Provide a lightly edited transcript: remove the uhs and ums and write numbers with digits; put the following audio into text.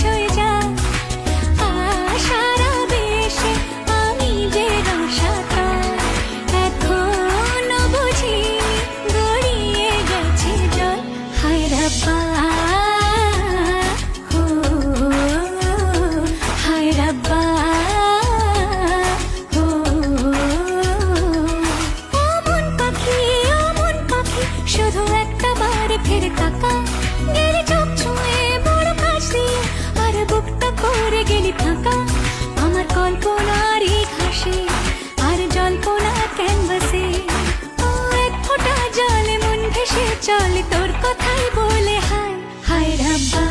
ছুঁয়ে যায় সারা দেশে আমি যে রসাকার এখনো বুঝিনি গড়িয়ে গেছে জল হায় রাব্বা হো হায় রাব্বা হো ও মন পাখি শুধু একটা বারে ফিরে তাকা গেলে চোখ ছুঁয়ে বড় কাছ দিয়ে আর বুকটা করে গেলি ফাঁকা আমার কল্পনারই ঘাসে আর জল্পনা ক্যানভাসে ও এক ফোঁটা জলে মন ভেসে চলে তোর কথাই বলে হায় হায় রাব্বা